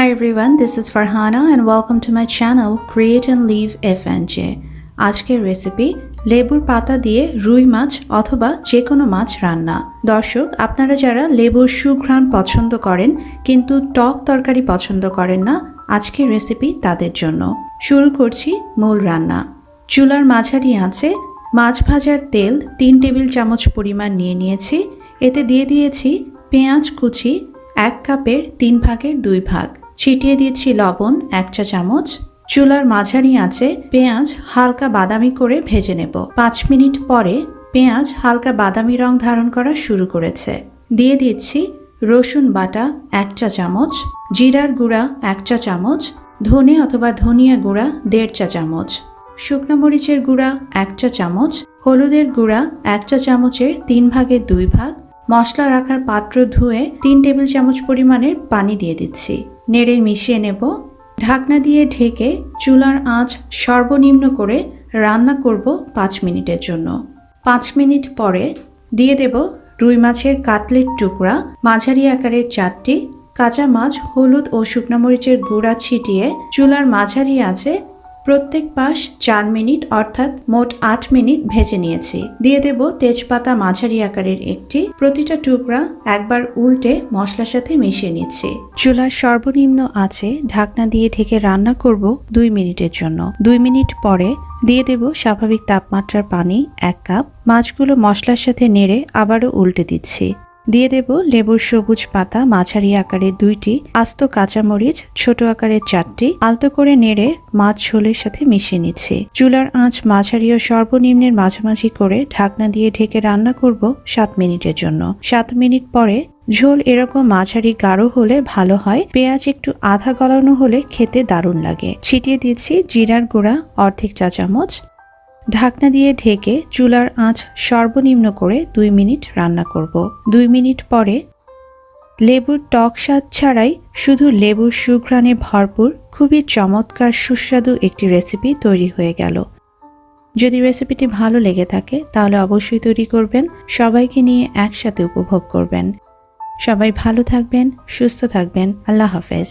Hi everyone, this is Farhana and welcome to my channel Create and Leave FNJ. আজকের recipe লেবুর পাতা দিয়ে রুই মাছ অথবা যে কোনো মাছ রান্না। দর্শক, আপনারা যারা লেবুর সুঘ্রাণ পছন্দ করেন কিন্তু টক তরকারি পছন্দ করেন না, আজকের রেসিপি তাদের জন্য। শুরু করছি মূল রান্না। চুলার মাঝারি আঁচে মাছ ভাজার তেল 3 টেবিল চামচ পরিমাণ নিয়েছি। এতে দিয়ে দিয়েছি পেঁয়াজ কুচি 1 কাপের 3 ভাগের 2 ভাগ, ছিটিয়ে দিয়েছি লবণ 1 চা চামচ। চুলার মাঝারি আঁচে পেঁয়াজ হালকা বাদামি করে ভেজে নেব। 5 মিনিট পরে পেঁয়াজ হালকা বাদামি রং ধারণ করা শুরু করেছে। দিয়ে দিচ্ছি রসুন বাটা 1 চা চামচ, জিরার গুঁড়া 1 চা চামচ, ধনে অথবা ধনিয়া গুঁড়া 1.5 চা চামচ, শুকনো মরিচের গুঁড়া 1 চা চামচ, হলুদের গুঁড়া 1 চা চামচের 3 ভাগের 2 ভাগ। মশলা রাখার পাত্র ধুয়ে 3 টেবিল চামচ পরিমাণের পানি দিয়ে দিচ্ছি। নেড়ে মিশিয়ে নেব। ঢাকনা দিয়ে ঢেকে চুলার আঁচ সর্বনিম্ন করে রান্না করব 5 মিনিটের জন্য। 5 মিনিট পরে দিয়ে দেব রুই মাছের কাটলেট টুকরা মাঝারি আকারের 4টি, কাঁচা মাছ হলুদ ও শুকনো মরিচের গুঁড়া ছিটিয়ে চুলার মাঝারি আঁচে প্রত্যেক পাশ 4 মিনিট অর্থাৎ মোট 8 মিনিট ভেজে নিয়েছি। দিয়ে দেব তেজপাতা মাঝারি আকারের একটি, প্রতিটা টুকরা একবার উল্টে মশলার সাথে মিশিয়ে নিচ্ছি। চুলার সর্বনিম্ন আঁচে ঢাকনা দিয়ে ঢেকে রান্না করব 2 মিনিটের জন্য। 2 মিনিট পরে দিয়ে দেব স্বাভাবিক তাপমাত্রার পানি 1 কাপ। মাছগুলো মশলার সাথে নেড়ে আবারও উল্টে দিচ্ছি। দিয়ে দেব লেবুর সবুজ পাতা মাঝারি আকারে 2টি, আস্ত কাঁচামরিচ ছোট আকারের 4টি। আলতো করে নেড়ে মাছ ঝোলের সাথে মিশিয়ে নিচ্ছি। চুলার আঁচ মাঝারি ও সর্বনিম্নের মাঝামাঝি করে ঢাকনা দিয়ে ঢেকে রান্না করব 7 মিনিটের জন্য। 7 মিনিট পরে ঝোল এরকম মাঝারি গাঢ় হলে ভালো হয়। পেঁয়াজ একটু আধা গলানো হলে খেতে দারুণ লাগে। ছিটিয়ে দিচ্ছি জিরার গুঁড়া অর্ধেক চা চামচ। ঢাকনা দিয়ে ঢেকে চুলার আঁচ সর্বনিম্ন করে 2 মিনিট রান্না করব। 2 মিনিট পরে লেবুর টক স্বাদ ছাড়াই শুধু লেবুর সুঘ্রাণে ভরপুর খুবই চমৎকার সুস্বাদু একটি রেসিপি তৈরি হয়ে গেল। যদি রেসিপিটি ভালো লেগে থাকে তাহলে অবশ্যই তৈরি করবেন, সবাইকে নিয়ে একসাথে উপভোগ করবেন। সবাই ভালো থাকবেন, সুস্থ থাকবেন। আল্লাহ হাফেজ।